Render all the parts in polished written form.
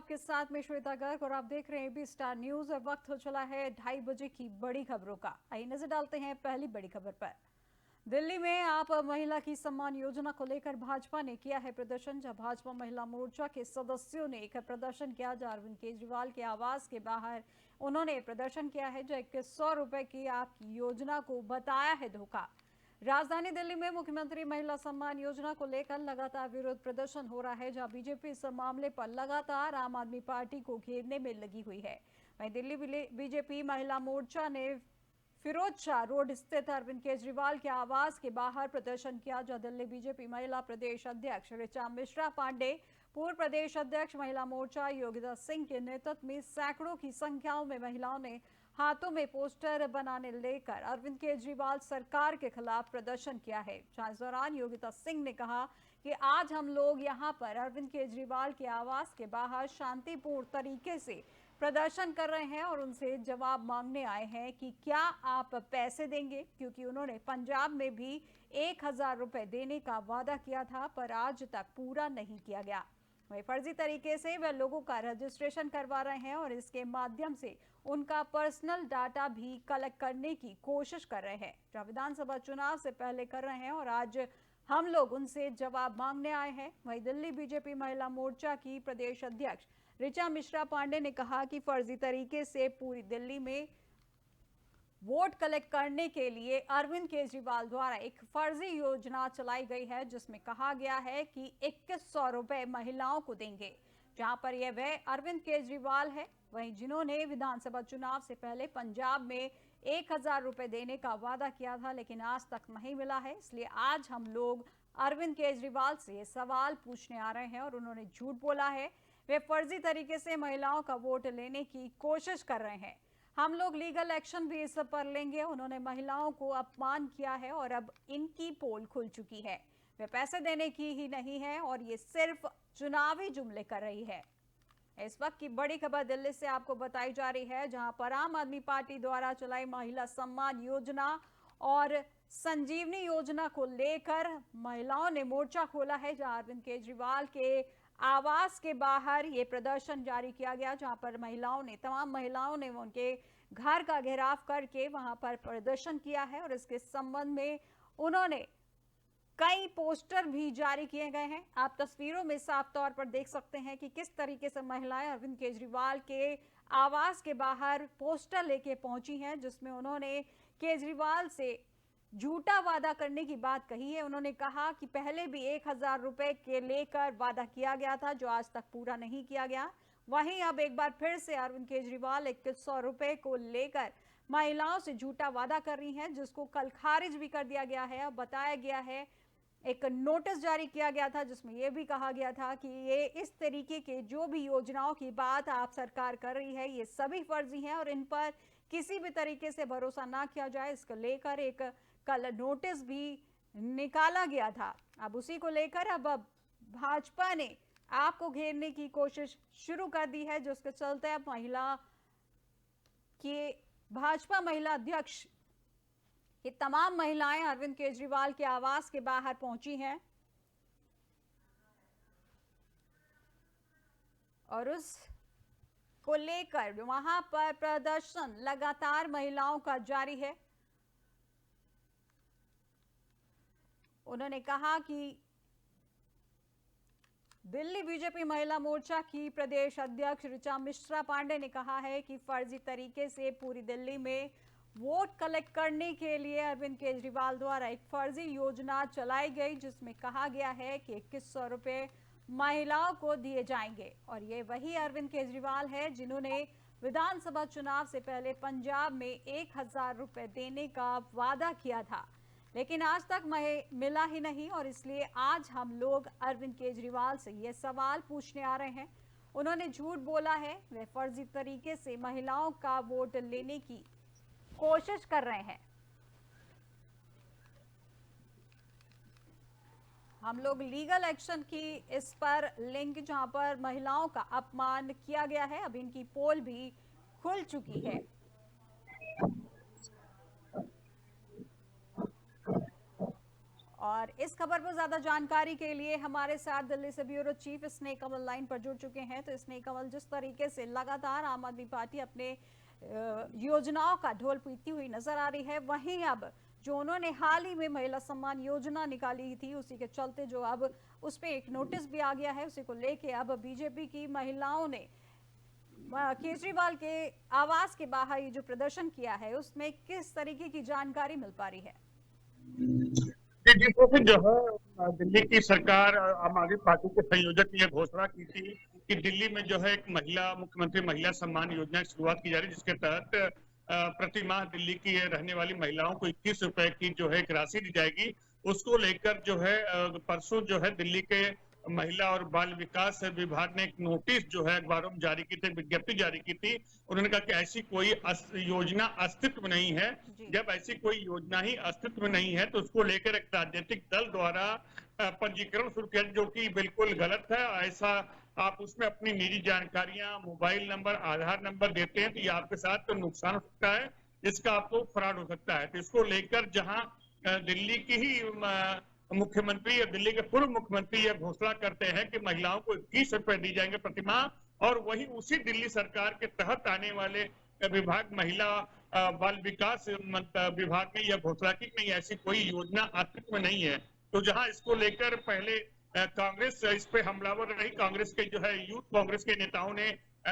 आपके साथ में श्वेता गर्ग और आप देख रहे हैं एबी स्टार न्यूज और वक्त हो चला है 2:30 बजे की बड़ी खबरों का। आइए नजर डालते हैं पहली बड़ी खबर पर। दिल्ली में आप महिला की सम्मान योजना को लेकर भाजपा ने किया है प्रदर्शन। जब भाजपा महिला मोर्चा के सदस्यों ने एक प्रदर्शन किया जहां अरविंद केजरीवाल के आवास के बाहर उन्होंने प्रदर्शन किया है जो 2100 रुपए की आपकी योजना को बताया है धोखा। राजधानी दिल्ली में मुख्यमंत्री महिला सम्मान योजना को लेकर लगातार विरोध प्रदर्शन हो रहा है, जहां बीजेपी इस मामले पर लगातार आम आदमी पार्टी को घेरने में लगी हुई है। वहीं दिल्ली बीजेपी महिला मोर्चा ने फिरोज शाह रोड स्थित अरविंद केजरीवाल के आवास के बाहर प्रदर्शन किया, जहां दिल्ली बीजेपी महिला प्रदेश अध्यक्ष ऋचा मिश्रा पांडे, पूर्व प्रदेश अध्यक्ष महिला मोर्चा योगिता सिंह के नेतृत्व में सैकड़ों की संख्याओं में महिलाओं ने हाथों में पोस्टर बनाने लेकर अरविंद केजरीवाल सरकार के खिलाफ प्रदर्शन किया है। जहां इस दौरान योगिता सिंह ने कहा कि आज हम लोग यहां पर अरविंद केजरीवाल के आवास के बाहर शांतिपूर्ण तरीके से प्रदर्शन कर रहे हैं और उनसे जवाब मांगने आए हैं कि क्या आप पैसे देंगे, क्योंकि उन्होंने पंजाब में भी 1000 रुपए देने का वादा किया था पर आज तक पूरा नहीं किया गया। वही फर्जी तरीके से वे लोगों का रजिस्ट्रेशन करवा रहे हैं और इसके माध्यम से उनका पर्सनल डाटा भी कलेक्ट करने की कोशिश कर रहे हैं, जो विधानसभा चुनाव से पहले कर रहे हैं और आज हम लोग उनसे जवाब मांगने आए हैं। वहीं दिल्ली बीजेपी महिला मोर्चा की प्रदेश अध्यक्ष ऋचा मिश्रा पांडे ने कहा कि फर्जी तरीके से पूरी दिल्ली में वोट कलेक्ट करने के लिए अरविंद केजरीवाल द्वारा एक फर्जी योजना चलाई गई है, जिसमें कहा गया है कि 2100 रुपए महिलाओं को देंगे, जहां पर यह वह अरविंद केजरीवाल है वहीं जिन्होंने विधानसभा चुनाव से पहले पंजाब में 1000 रुपए देने का वादा किया था लेकिन आज तक नहीं मिला है। इसलिए आज हम लोग अरविंद केजरीवाल से सवाल पूछने आ रहे हैं और उन्होंने झूठ बोला है, वे फर्जी तरीके से महिलाओं का वोट लेने की कोशिश कर रहे हैं। हम लोग लीगल एक्शन भी इस पर लेंगे। उन्होंने महिलाओं को अपमान किया है और अब इनकी पोल खुल चुकी है। वे पैसे देने की ही नहीं है और ये सिर्फ चुनावी जुमले कर रही है। इस वक्त की बड़ी खबर दिल्ली से आपको बताई जा रही है, जहां पर आम आदमी पार्टी द्वारा चलाई महिला सम्मान योजना और संजीवनी योजना को लेकर महिलाओं ने मोर्चा खोला है, जहां अरविंद केजरीवाल के आवास के बाहर ये प्रदर्शन जारी किया गया, जहां पर तमाम महिलाओं ने उनके घर का घेराव करके वहां पर प्रदर्शन किया है और इसके संबंध में उन्होंने कई पोस्टर भी जारी किए गए हैं। आप तस्वीरों में साफ तौर पर देख सकते हैं कि किस तरीके से महिलाएं अरविंद केजरीवाल के आवास के बाहर पोस्टर लेके पहुंची हैं, जिसमें उन्होंने केजरीवाल से झूठा वादा करने की बात कही है। उन्होंने कहा कि पहले भी 1000 रुपए के लेकर वादा किया गया था जो आज तक पूरा नहीं किया गया। वहीं अब एक बार फिर से अरविंद केजरीवाल 2100 रुपए को लेकर महिलाओं से झूठा वादा कर रही हैं, जिसको कल खारिज भी कर दिया गया है। अब बताया गया है, एक नोटिस जारी किया गया था जिसमें यह भी कहा गया था कि ये इस तरीके के जो भी योजनाओं की बात आप सरकार कर रही है ये सभी फर्जी हैं और इन पर किसी भी तरीके से भरोसा ना किया जाए। इसको लेकर एक कल नोटिस भी निकाला गया था। अब उसी को लेकर अब भाजपा ने आपको घेरने की कोशिश शुरू कर दी है, जिसके चलते अब भाजपा महिला अध्यक्ष ये तमाम महिलाएं अरविंद केजरीवाल के आवास के बाहर पहुंची हैं और उस को लेकर वहां पर प्रदर्शन लगातार महिलाओं का जारी है। उन्होंने कहा कि दिल्ली बीजेपी महिला मोर्चा की प्रदेश अध्यक्ष ऋचा मिश्रा पांडे ने कहा है कि फर्जी तरीके से पूरी दिल्ली में वोट कलेक्ट करने के लिए अरविंद केजरीवाल द्वारा एक फर्जी योजना चलाई गई, जिसमें कहा गया है कि 2100 रुपए महिलाओं को दिए जाएंगे और ये वही अरविंद केजरीवाल है जिन्होंने विधानसभा चुनाव से पहले पंजाब में 1000 रुपए देने का वादा किया था लेकिन आज तक मिला ही नहीं और इसलिए आज हम लोग अरविंद केजरीवाल से ये सवाल पूछने आ रहे हैं। उन्होंने झूठ बोला है, वे फर्जी तरीके से महिलाओं का वोट लेने की कोशिश कर रहे हैं। हम लोग लीगल एक्शन की इस पर लिंक जहां पर महिलाओं का अपमान किया गया है, अब इनकी पोल भी खुल चुकी है। और इस खबर पर ज्यादा जानकारी के लिए हमारे साथ दिल्ली से ब्यूरो चीफ स्नेह कमल लाइन पर जुड़ चुके हैं। तो स्नेह कमल, जिस तरीके से लगातार आम आदमी पार्टी अपने योजनाओं का ढोल पीटती हुई नजर आ रही है, वहीं अब जो उन्होंने हाल ही में महिला सम्मान योजना निकाली थी, उसी के चलते जो अब उस पर एक नोटिस भी आ गया है, उसी को लेके अब बीजेपी की महिलाओं ने केजरीवाल के आवास के बाहर ये जो प्रदर्शन किया है, उसमें किस तरीके की जानकारी मिल पा रही है? जो है दिल्ली की सरकार आम आदमी पार्टी के संयोजक ने घोषणा की थी कि दिल्ली में जो है एक मुख्यमंत्री महिला सम्मान योजना की शुरुआत की जा रही है, जिसके तहत प्रति माह दिल्ली की रहने वाली महिलाओं को 21 रुपए की जो है एक राशि दी जाएगी। उसको लेकर जो है परसों जो है दिल्ली के महिला और बाल विकास विभाग ने एक नोटिस जो है अखबारों में जारी की थी, विज्ञप्ति जारी की थी। उन्होंने कहा कि ऐसी कोई योजना अस्तित्व नहीं है। जब ऐसी कोई योजना ही अस्तित्व में नहीं है तो उसको लेकर एक राजनीतिक दल द्वारा पंजीकरण शुरू किया, जो कि बिल्कुल गलत है। ऐसा आप उसमें अपनी निजी जानकारियां, मोबाइल नंबर, आधार नंबर देते हैं तो ये आपके साथ तो नुकसान हो सकता है, इसका आपको फ्रॉड हो सकता है। तो इसको लेकर जहां दिल्ली की ही मुख्यमंत्री या दिल्ली के पूर्व मुख्यमंत्री यह घोषणा करते हैं कि महिलाओं को 21 रुपए दी जाएंगे प्रतिमाह, और वही उसी दिल्ली सरकार के तहत आने वाले विभाग महिला बाल विकास विभाग ने यह घोषणा की नहीं, ऐसी कोई योजना अस्तित्व में नहीं है। तो जहां इसको लेकर पहले कांग्रेस इस पे हमलावर रही, कांग्रेस के जो है यूथ कांग्रेस के नेताओं ने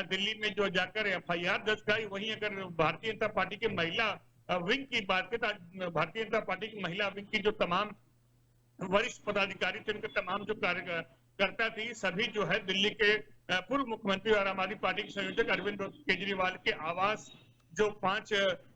दिल्ली में जो जाकर FIR दर्ज कराई, वहीं अगर भारतीय जनता पार्टी के महिला विंग की बात करें तो भारतीय जनता पार्टी की महिला विंग की जो तमाम वरिष्ठ पदाधिकारी थे, उनके तमाम जो कार्यकर्ता थी, सभी जो है दिल्ली के पूर्व मुख्यमंत्री और आम आदमी पार्टी के संयोजक अरविंद केजरीवाल के आवास जो 5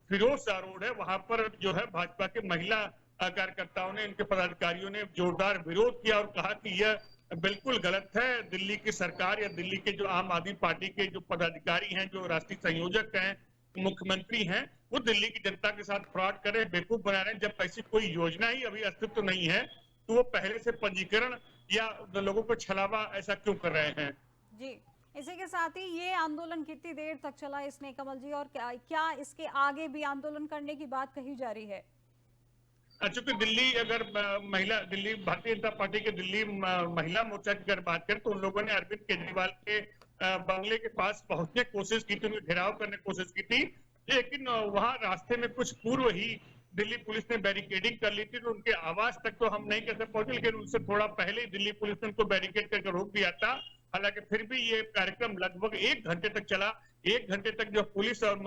फिरोज शाह रोड है, वहां पर जो है भाजपा के महिला कार्यकर्ताओं ने, इनके पदाधिकारियों ने जोरदार विरोध किया और कहा कि यह बिल्कुल गलत है। दिल्ली की सरकार या दिल्ली के जो आम आदमी पार्टी के जो पदाधिकारी हैं, जो राष्ट्रीय संयोजक हैं, मुख्यमंत्री हैं, वो दिल्ली की जनता के साथ फ्रॉड कर रहे हैं, बेवकूफ बना रहे हैं। जब ऐसी कोई योजना ही अभी अस्तित्व नहीं है तो वो पहले से पंजीकरण या लोगों को छलावा ऐसा क्यों कर रहे हैं? जी, इसी के साथ ही ये आंदोलन कितनी देर तक चला स्नेह कमल जी, और क्या इसके आगे भी आंदोलन करने की बात कही जा रही है? चूंकि दिल्ली अगर दिल्ली भारतीय जनता पार्टी के दिल्ली महिला मोर्चा की अगर बात करें तो उन लोगों ने अरविंद केजरीवाल के बंगले के पास पहुंचने की कोशिश की थी, उन्हें घेराव करने की कोशिश की थी, लेकिन वहां रास्ते में कुछ पूर्व ही दिल्ली पुलिस ने बैरिकेडिंग कर ली थी। तो उनके आवास तक तो हम नहीं कैसे पहुंचे, लेकिन उनसे थोड़ा पहले ही दिल्ली पुलिस ने उनको बैरिकेड करके रोक दिया था। हालांकि फिर भी ये कार्यक्रम लगभग 1 घंटे तक चला। 1 घंटे तक जो पुलिस और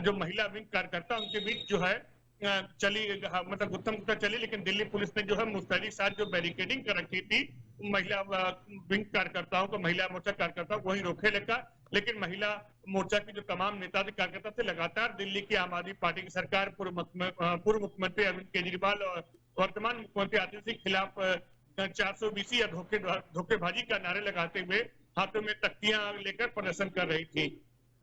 जो महिला विंग कार्यकर्ता उनके बीच जो है चली, मतलब गुत्थम गुत्था चली, लेकिन दिल्ली पुलिस ने जो है मुस्तैदी साथ जो बैरिकेडिंग कर रखी थी महिला विंग कार्यकर्ताओं को, महिला मोर्चा कार्यकर्ताओं को वही रोके लेगा। लेकिन महिला मोर्चा के जो तमाम नेता थे, कार्यकर्ता थे, लगातार दिल्ली की आम आदमी पार्टी की सरकार, पूर्व मुख्यमंत्री अरविंद केजरीवाल और वर्तमान मुख्यमंत्री आदित्य सिंह के खिलाफ 420 या धोखेबाजी का नारे लगाते हुए हाथों में तख्तियां लेकर प्रदर्शन कर रही थी।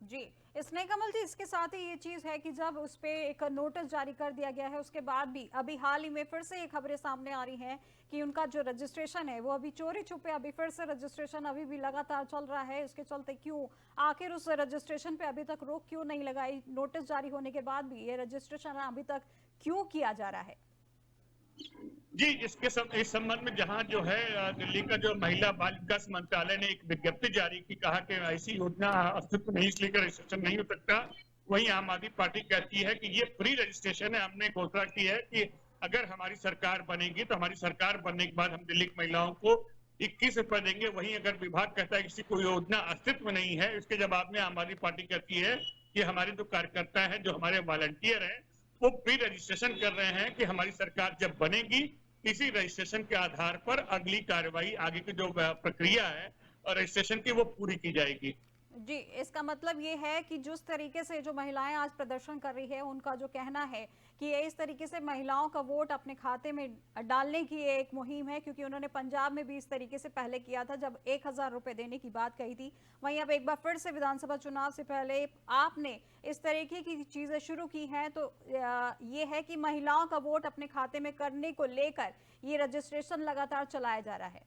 जी, स्नेह कमल जी, इसके साथ ही ये चीज है कि जब उस पे एक नोटिस जारी कर दिया गया है, उसके बाद भी अभी हाल ही में फिर से ये खबरें सामने आ रही हैं कि उनका जो रजिस्ट्रेशन है वो अभी चोरी छुपे अभी फिर से रजिस्ट्रेशन अभी भी लगातार चल रहा है। उसके चलते क्यों आखिर उस रजिस्ट्रेशन पे अभी तक रोक क्यों नहीं लगाई? नोटिस जारी होने के बाद भी ये रजिस्ट्रेशन अभी तक क्यों किया जा रहा है? जी, इस संबंध में जहां जो है दिल्ली का जो महिला बाल विकास मंत्रालय ने एक विज्ञप्ति जारी की, कहा कि ऐसी योजना अस्तित्व नहीं, इसलिए रजिस्ट्रेशन नहीं हो सकता। वहीं आम आदमी पार्टी कहती है कि ये फ्री रजिस्ट्रेशन है। हमने घोषणा की है कि अगर हमारी सरकार बनेगी तो हमारी सरकार बनने के बाद हम दिल्ली की महिलाओं को 21 रुपए देंगे। वहीं अगर विभाग कहता है कि कोई योजना अस्तित्व नहीं है, इसके जवाब में आम आदमी पार्टी कहती है कि हमारे जो कार्यकर्ता है, जो हमारे वॉलंटियर है, वो प्री रजिस्ट्रेशन कर रहे हैं कि हमारी सरकार जब बनेगी इसी रजिस्ट्रेशन के आधार पर अगली कार्रवाई, आगे की जो प्रक्रिया है और रजिस्ट्रेशन की, वो पूरी की जाएगी। जी, इसका मतलब ये है कि जिस तरीके से जो महिलाएं आज प्रदर्शन कर रही है, उनका जो कहना है कि ये इस तरीके से महिलाओं का वोट अपने खाते में डालने की एक मुहिम है, क्योंकि उन्होंने पंजाब में भी इस तरीके से पहले किया था जब 1000 रुपए देने की बात कही थी। वहीं अब एक बार फिर से विधानसभा चुनाव से पहले आपने इस तरीके की चीजें शुरू की हैं, तो ये है कि महिलाओं का वोट अपने खाते में करने को लेकर ये रजिस्ट्रेशन लगातार चलाया जा रहा है।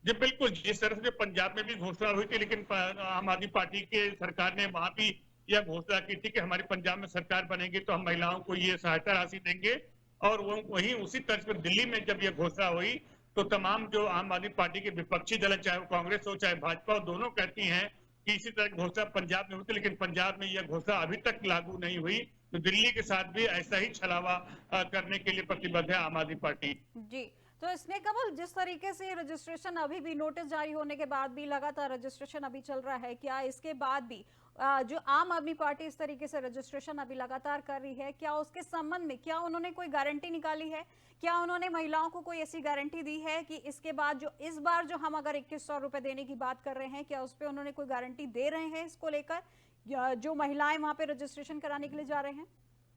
जी बिल्कुल, जिस तरह से पंजाब में भी घोषणा हुई थी, लेकिन आम आदमी पार्टी के सरकार ने वहां भी यह घोषणा की थी कि हमारी पंजाब में सरकार बनेगी तो हम महिलाओं को ये सहायता राशि देंगे। और वो वहीं उसी तर्ज पर दिल्ली में जब यह घोषणा हुई तो तमाम जो आम आदमी पार्टी के विपक्षी दल, चाहे वो कांग्रेस हो चाहे भाजपा हो, दोनों कहती हैं कि इसी तरह की घोषणा पंजाब में हुई थी, लेकिन पंजाब में यह घोषणा अभी तक लागू नहीं हुई। तो दिल्ली के साथ भी ऐसा ही छलावा करने के लिए प्रतिबद्ध है आम आदमी पार्टी। जी, तो स्नेह कमल, जिस तरीके से रजिस्ट्रेशन अभी भी नोटिस जारी होने के बाद भी लगातार रजिस्ट्रेशन अभी चल रहा है, क्या इसके बाद भी जो आम आदमी पार्टी इस तरीके से रजिस्ट्रेशन अभी लगातार कर रही है, क्या उसके संबंध में क्या उन्होंने कोई गारंटी निकाली है? क्या उन्होंने महिलाओं को कोई ऐसी गारंटी दी है कि इसके बाद जो इस बार जो हम अगर 2100 रुपए देने की बात कर रहे हैं, क्या उस पर उन्होंने कोई गारंटी दे रहे हैं इसको लेकर, जो महिलाएं वहां पे रजिस्ट्रेशन कराने के लिए जा रहे हैं?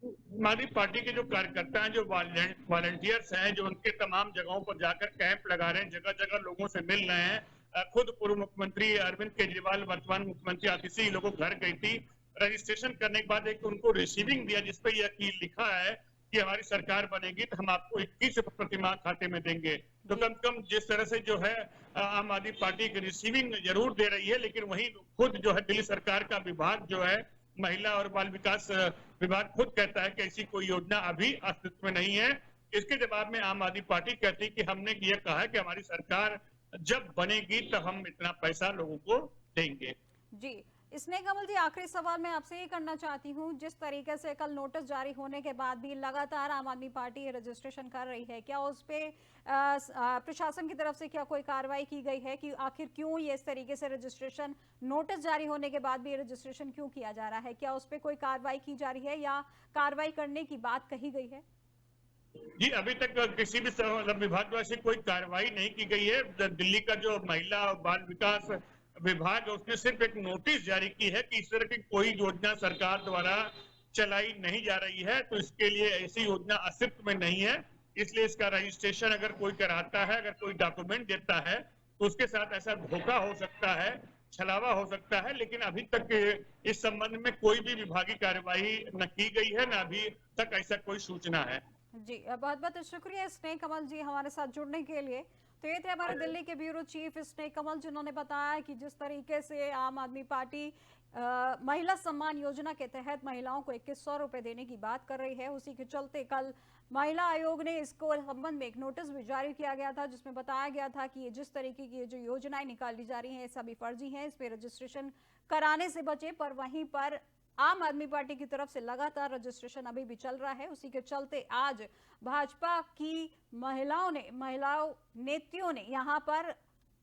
हमारी पार्टी के जो कार्यकर्ता हैं, जो वॉलंटियर्स हैं, जो उनके तमाम जगहों पर जाकर कैंप लगा रहे हैं, जगह जगह लोगों से मिल रहे हैं। खुद पूर्व मुख्यमंत्री अरविंद केजरीवाल, वर्तमान मुख्यमंत्री आतिशी लोगों घर गई थी रजिस्ट्रेशन करने के बाद। एक उनको रिसीविंग दिया जिसपे यह लिखा है कि हमारी सरकार बनेगी तो हम आपको 21 प्रतिमाह खाते में देंगे। तो कम से कम जिस तरह से जो है आम आदमी पार्टी की रिसीविंग जरूर दे रही है, लेकिन वही खुद जो है दिल्ली सरकार का विभाग जो है महिला और बाल विकास विभाग खुद कहता है कि ऐसी कोई योजना अभी अस्तित्व में नहीं है। इसके जवाब में आम आदमी पार्टी कहती है कि हमने ये कहा है कि हमारी सरकार जब बनेगी तब हम इतना पैसा लोगों को देंगे। जी, स्नेह कमल जी, आखिरी सवाल मैं आपसे ये करना चाहती हूँ, जिस तरीके से कल नोटिस जारी होने के बाद भी लगातार आम आदमी पार्टी ये रजिस्ट्रेशन कर रही है, क्या उस पे प्रशासन की तरफ से क्या कोई कार्रवाई की गई है कि आखिर क्यों ये इस तरीके से रजिस्ट्रेशन नोटिस जारी होने के बाद भी ये रजिस्ट्रेशन क्यों किया जा रहा है? क्या उस पे कोई कार्रवाई की जा रही है या कार्रवाई करने की बात कही गई है? जी, अभी तक किसी भी विभाग द्वारा से कोई कार्रवाई नहीं की गई है। दिल्ली का जो महिला और बाल विकास विभाग है उसने सिर्फ एक नोटिस जारी की है कि इस तरह की कोई योजना सरकार द्वारा चलाई नहीं जा रही है, तो इसके लिए ऐसी योजना अस्तित्व में नहीं है। इसलिए इसका रजिस्ट्रेशन अगर कोई कराता है, अगर कोई डॉक्यूमेंट देता है तो उसके साथ ऐसा धोखा हो सकता है, छलावा हो सकता है। लेकिन अभी तक इस संबंध में कोई भी विभागीय कार्यवाही न की गई है, न अभी तक ऐसा कोई सूचना है। जी, बहुत बहुत शुक्रिया स्नेह कमल जी हमारे साथ जुड़ने के लिए। तो ये थे हमारे दिल्ली के ब्यूरो चीफ स्नेह कमल, जिन्होंने बताया कि जिस तरीके से आम आदमी पार्टी महिला सम्मान योजना के तहत महिलाओं को 2100 रुपए देने की बात कर रही है, उसी के चलते कल महिला आयोग ने इसको संबंध में एक नोटिस भी जारी किया गया था, जिसमें बताया गया था कि ये जिस तरीके की जो योजनाएं निकाली जा रही हैं ये सभी फर्जी हैं, इस पे रजिस्ट्रेशन कराने से बचे। पर वहीं पर आम आदमी पार्टी की तरफ से लगातार रजिस्ट्रेशन अभी भी चल रहा है। उसी के चलते आज भाजपा की महिलाओं नेत्रियों ने यहां पर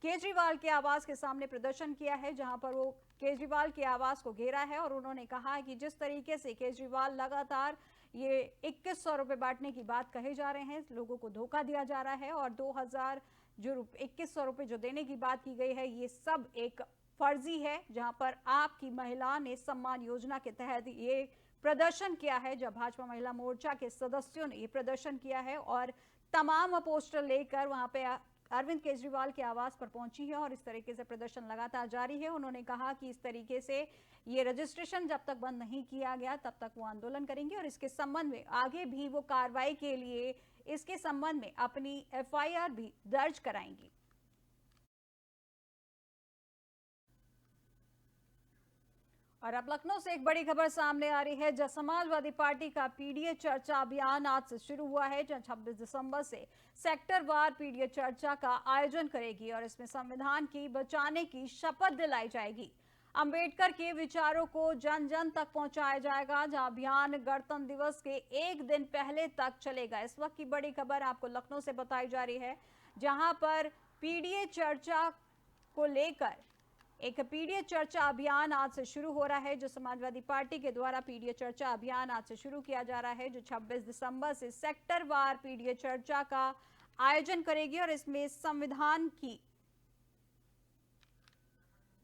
केजरीवाल के आवास के सामने प्रदर्शन किया है, जहां पर वो केजरीवाल के आवास को घेरा है और उन्होंने कहा कि जिस तरीके से केजरीवाल लगातार ये 2100 रुपए बांटने की बात कहे जा रहे हैं, लोगों को धोखा दिया जा रहा है और 2000 जो 2100 रुपए जो देने की बात की गई है ये सब एक फर्जी है। जहां पर आपकी महिला ने सम्मान योजना के तहत ये प्रदर्शन किया है, जब भाजपा महिला मोर्चा के सदस्यों ने ये प्रदर्शन किया है और तमाम पोस्टर लेकर वहां पे अरविंद केजरीवाल के आवास पर पहुंची है और इस तरीके से प्रदर्शन लगातार जारी है। उन्होंने कहा कि इस तरीके से ये रजिस्ट्रेशन जब तक बंद नहीं किया गया तब तक वो आंदोलन करेंगे और इसके संबंध में आगे भी वो कार्रवाई के लिए इसके संबंध में अपनी एफआईआर भी दर्ज कराएंगी। और अब लखनऊ से एक बड़ी खबर सामने आ रही है, जहां समाजवादी पार्टी का पीडीए चर्चा अभियान आज से शुरू हुआ है, जहां 26 दिसंबर से सेक्टरवार पीडीए चर्चा का आयोजन करेगी और इसमें संविधान की बचाने की शपथ दिलाई जाएगी। अंबेडकर के विचारों को जन जन तक पहुंचाया जाएगा, जहां अभियान गणतंत्र दिवस के एक दिन पहले तक चलेगा। इस वक्त की बड़ी खबर आपको लखनऊ से बताई जा रही है, जहां पर पीडीए चर्चा को लेकर एक पीडीए चर्चा अभियान आज से शुरू हो रहा है, जो समाजवादी पार्टी के द्वारा पीडीए चर्चा अभियान आज से शुरू किया जा रहा है, जो 26 दिसंबर से सेक्टरवार पीडीए चर्चा का आयोजन करेगी और इसमें संविधान की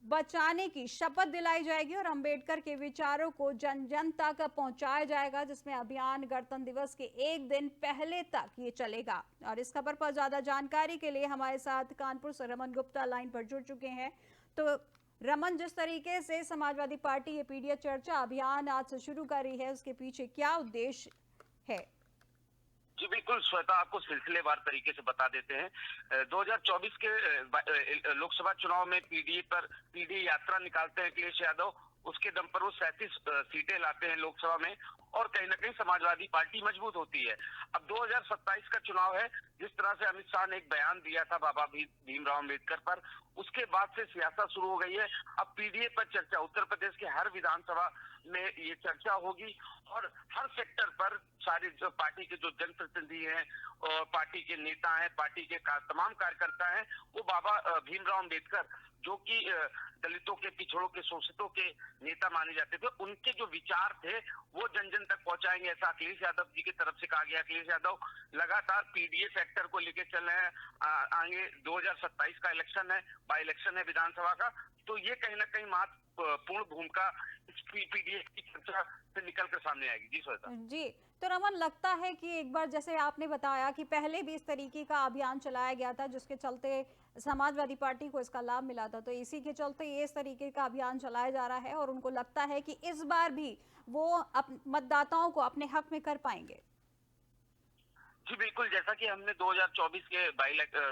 बचाने की शपथ दिलाई जाएगी और अंबेडकर के विचारों को जन जन तक पहुंचाया जाएगा, जिसमें अभियान गणतंत्र दिवस के एक दिन पहले तक ये चलेगा। और इस खबर पर ज्यादा जानकारी के लिए हमारे साथ कानपुर से रमन गुप्ता लाइन पर जुड़ चुके हैं। तो रमन, जिस तरीके से समाजवादी पार्टी ये पीडीए चर्चा अभियान आज से शुरू कर रही है, उसके पीछे क्या उद्देश्य है? जी बिल्कुल श्वेता, आपको सिलसिलेवार तरीके से बता देते हैं। 2024 के लोकसभा चुनाव में पीडीए यात्रा निकालते हैं अखिलेश यादव उसके दम पर वो 37 सीटें लाते हैं लोकसभा में, और कहीं ना कहीं समाजवादी पार्टी मजबूत होती है। अब 2027 का चुनाव है, जिस तरह से अमित शाह ने एक बयान दिया था बाबा भीमराव अम्बेडकर पर, उसके बाद से सियासत शुरू हो गई है। अब पीडीए पर चर्चा उत्तर प्रदेश के हर विधानसभा में ये चर्चा होगी, और हर सेक्टर पर सारी जो पार्टी के जो जनप्रतिनिधि हैं और पार्टी के नेता हैं, पार्टी के तमाम कार्यकर्ता हैं, वो बाबा भीमराव अम्बेडकर, जो कि दलितों के, पिछड़ों के, शोषितों के नेता माने जाते थे, उनके जो विचार थे वो जन जन तक पहुंचाएंगे, ऐसा अखिलेश यादव जी की तरफ से कहा गया। अखिलेश यादव लगातार पीडीए फैक्टर को लेकर चल रहे हैं। आगे 2027 का इलेक्शन है, बाई इलेक्शन है विधानसभा का, तो ये कहीं ना कहीं महत्वपूर्ण भूमिका पीडीए की चर्चा से निकल कर सामने आएगी। जी श्वेता जी, तो रमन, लगता है कि एक बार जैसे आपने बताया कि पहले भी इस तरीके का अभियान चलाया गया था जिसके चलते समाजवादी पार्टी को इसका लाभ मिला था, तो इसी के चलते ये इस तरीके का अभियान चलाया जा रहा है और उनको लगता है कि इस बार भी वो मतदाताओं को अपने हक में कर पाएंगे। जी बिल्कुल, जैसा कि हमने 2024 के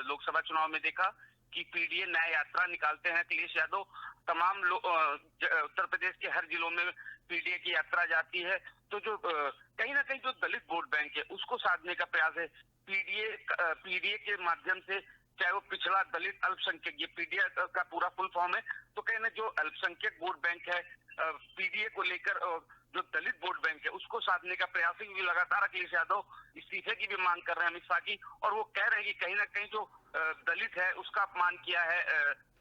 लोकसभा चुनाव में देखा कि पीडीए न्याय यात्रा निकालते हैं अखिलेश यादव, तमाम उत्तर प्रदेश के हर जिलों में पीडीए की यात्रा जाती है, तो जो कहीं ना कहीं जो दलित वोट बैंक है उसको साधने का प्रयास है पीडीए के माध्यम से, चाहे वो पिछड़ा, दलित, अल्पसंख्यक, ये पीडीए का पूरा फुल फॉर्म है। तो कहीं ना जो अल्पसंख्यक वोट बैंक है पीडीए को लेकर, जो दलित वोट बैंक है उसको साधने का प्रयास भी लगातार अखिलेश यादव इस्तीफे की भी मांग कर रहे हैं अमित शाह की, और वो कह रहे हैं कि कहीं ना कहीं जो दलित है उसका अपमान किया है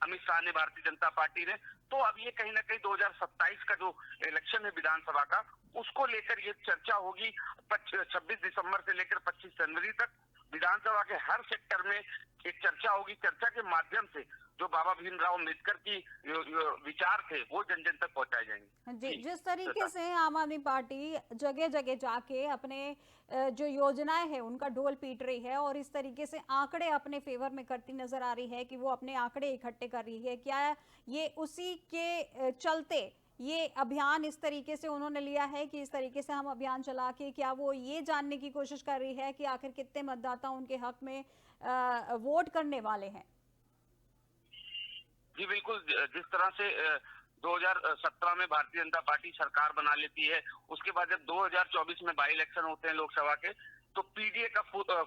अमित शाह ने, भारतीय जनता पार्टी ने। तो अब ये कहीं ना कहीं 2027 का जो इलेक्शन है विधानसभा का, उसको लेकर ये चर्चा होगी। 26 दिसंबर से लेकर 25 जनवरी तक विधानसभा के हर सेक्टर में एक चर्चा होगी। चर्चा के माध्यम से जो बाबा भीमराव अम्बेडकर की विचार थे वो जन जन तक पहुंचाए जाएंगे। जी, जिस तरीके से आम आदमी पार्टी जगह जगह जाके अपने जो योजनाएं हैं उनका ढोल पीट रही है और इस तरीके से आंकड़े अपने फेवर में करती नजर आ रही है कि वो अपने आंकड़े इकट्ठे कर रही है, क्या ये उसी के चलते ये अभियान इस तरीके से उन्होंने लिया है कि इस तरीके से हम अभियान चला के, क्या वो ये जानने की कोशिश कर रही है कि आखिर कितने मतदाता उनके हक में वोट करने वाले हैं? जी बिल्कुल, जिस तरह से 2017 में भारतीय जनता पार्टी सरकार बना लेती है, उसके बाद जब 2024 में बाई इलेक्शन होते हैं लोकसभा के, तो पीडीए का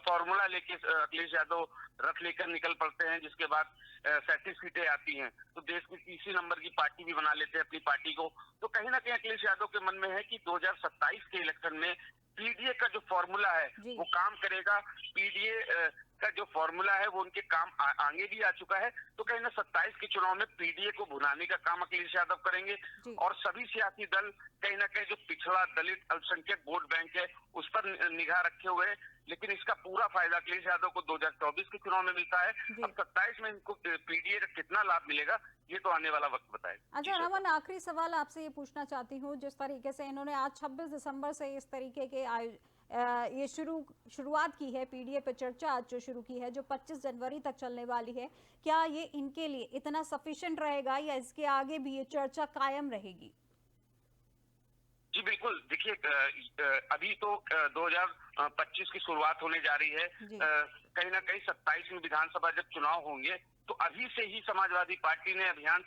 फॉर्मूला लेके अखिलेश यादव रथ लेकर निकल पड़ते हैं, जिसके बाद 37 सीटें आती हैं, तो देश की तीसरी नंबर की पार्टी भी बना लेते हैं अपनी पार्टी को। तो कहीं ना कहीं अखिलेश यादव के मन में है कि 2027 के इलेक्शन में पीडीए का जो फॉर्मूला है वो काम करेगा। पीडीए का जो फॉर्मूला है वो उनके काम आगे भी आ चुका है, तो कहीं ना 27 के चुनाव में पीडीए को भुनाने का काम अखिलेश यादव करेंगे, और सभी सियासी दल कहीं ना कहीं जो पिछड़ा, दलित, अल्पसंख्यक वोट बैंक है उस पर निगाह रखे हुए हैं। लेकिन इसका पूरा फायदा अखिलेश यादव को 2024 के चुनाव में मिलता है। अब 27 में इनको पीडीए का कितना लाभ मिलेगा ये तो आने वाला वक्त बताएगा। अच्छा रमन, आखिरी सवाल आपसे ये पूछना चाहती हूँ, जिस तरीके से इन्होंने आज 26 दिसंबर से इस तरीके के ये शुरुआत की है, पीडीए पे चर्चा आज जो शुरू की है, जो 25 जनवरी तक चलने वाली है, क्या ये इनके लिए इतना सफिशिएंट रहेगा या इसके आगे भी ये चर्चा कायम रहेगी? जी बिल्कुल, देखिए अभी तो 2025 की शुरुआत होने जा रही है। कहीं ना कहीं 27 में विधानसभा जब चुनाव होंगे तो अभी से ही समाजवादी पार्टी ने अभियान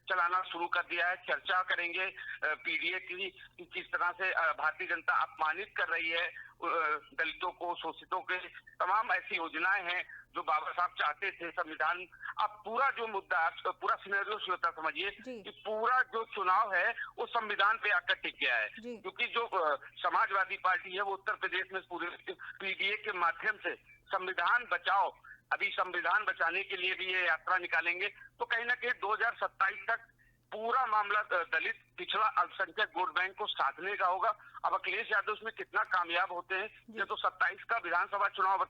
चलाना शुरू कर दिया है। चर्चा करेंगे पीडीए की, किस तरह से भारतीय जनता अपमानित कर रही है दलितों को, शोषितों के, तमाम ऐसी योजनाएं हैं जो बाबा साहब चाहते थे संविधान। अब पूरा जो मुद्दा, पूरा सिनेरियो होता समझिए कि पूरा जो चुनाव है वो संविधान पे आकर टिक गया है, क्योंकि जो समाजवादी पार्टी है वो उत्तर प्रदेश में पूरे पीडीए के माध्यम से संविधान बचाओ, अभी संविधान बचाने के लिए भी ये यात्रा निकालेंगे। तो कहीं ना कहीं 2027 तक पूरा मामला दलित, पिछड़ा, अल्पसंख्यक वोट बैंक को साधने का होगा। अब अखिलेश यादव उसमें कितना कामयाब होते हैं ये तो 27 का विधानसभा चुनाव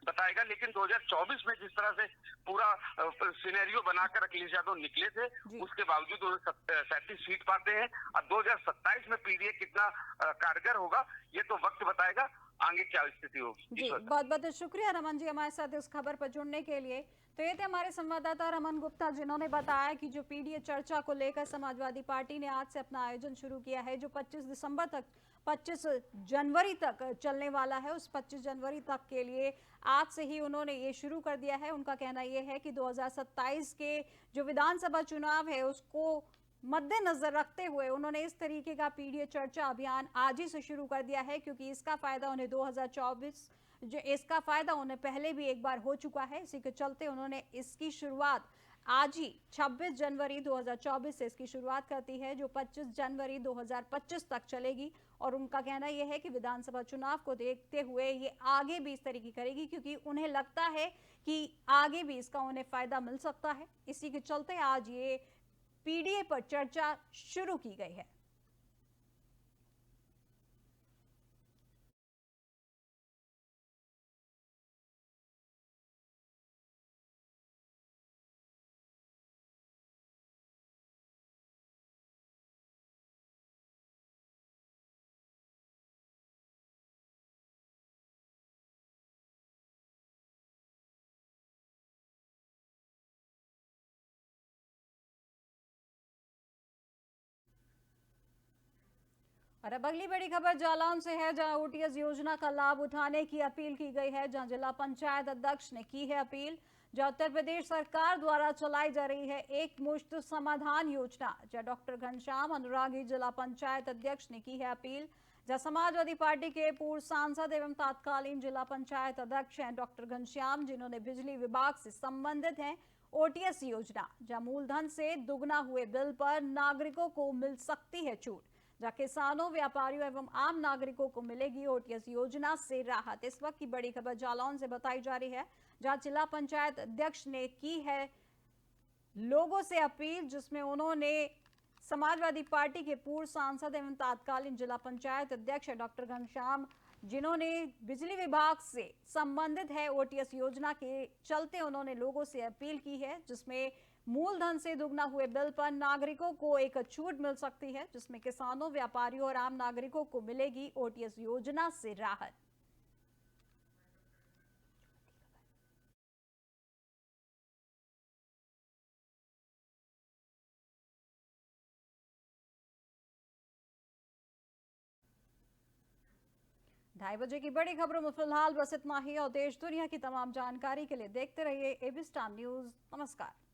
बताएगा, लेकिन 2024 में जिस तरह से पूरा सिनेरियो बनाकर अखिलेश यादव निकले थे उसके बावजूद वो 37 सीट पाते हैं। अब 2027 में पीडीए कितना कारगर होगा ये तो वक्त बताएगा, आगे क्या स्थिति होगी। जी बहुत बहुत शुक्रिया रमन जी हमारे साथ इस खबर पर जुड़ने के लिए। तो ये थे हमारे संवाददाता रमन गुप्ता, जिन्होंने बताया कि जो पीडीए चर्चा को लेकर समाजवादी पार्टी ने आज से अपना आयोजन शुरू किया है, जो 25 जनवरी तक चलने वाला है। उस 25 जनवरी तक के लिए आज से ही उन्होंने ये शुरू कर दिया है। उनका कहना यह है कि 2027 के जो विधानसभा चुनाव है उसको मद्देनजर रखते हुए उन्होंने इस तरीके का पीडीए चर्चा अभियान आज ही से शुरू कर दिया है, क्योंकि इसका फायदा उन्हें 2024 जो इसका फायदा उन्हें पहले भी एक बार हो चुका है। इसी के चलते उन्होंने इसकी शुरुआत आज ही 26 जनवरी 2024 से इसकी शुरुआत करती है, जो 25 जनवरी 2025 तक चलेगी। और उनका कहना यह है कि विधानसभा चुनाव को देखते हुए ये आगे भी इस तरीके करेगी, क्योंकि उन्हें लगता है कि आगे भी इसका उन्हें फायदा मिल सकता है। इसी के चलते आज ये पीडीए पर चर्चा शुरू की गई है। और अब अगली बड़ी खबर जालौन से है, जहां ओटीएस योजना का लाभ उठाने की अपील की गई है। जहां जिला पंचायत अध्यक्ष ने की है अपील। जहां उत्तर प्रदेश सरकार द्वारा चलाई जा रही है एक मुश्त समाधान योजना, जहां डॉक्टर घनश्याम अनुरागी जिला पंचायत अध्यक्ष ने की है अपील। जहां समाजवादी पार्टी के पूर्व सांसद एवं तत्कालीन जिला पंचायत अध्यक्ष हैं डॉक्टर घनश्याम, जिन्होंने बिजली विभाग से संबंधित हैं ओटीएस योजना, जहां मूलधन से दुगना हुए बिल पर नागरिकों को मिल सकती है छूट, जहां किसानों, व्यापारियों एवं आम नागरिकों को मिलेगी ओटीएस योजना से राहत। इस वक्त की बड़ी खबर जालौन से बताई जा रही है, जहां जिला पंचायत अध्यक्ष ने की है लोगों से अपील, जिसमें उन्होंने समाजवादी पार्टी के पूर्व सांसद एवं तत्कालीन जिला पंचायत अध्यक्ष डॉक्टर घनश्याम, जिन्होंने बिजली विभाग से संबंधित है ओटीएस योजना के चलते, उन्होंने लोगों से अपील की है, जिसमें मूलधन से दुगना हुए बिल पर नागरिकों को एक छूट मिल सकती है, जिसमें किसानों, व्यापारियों और आम नागरिकों को मिलेगी ओटीएस योजना से राहत। ढाई बजे की बड़ी खबरों में फिलहाल बस इतना ही, और देश दुनिया की तमाम जानकारी के लिए देखते रहिए एबी स्टार न्यूज। नमस्कार।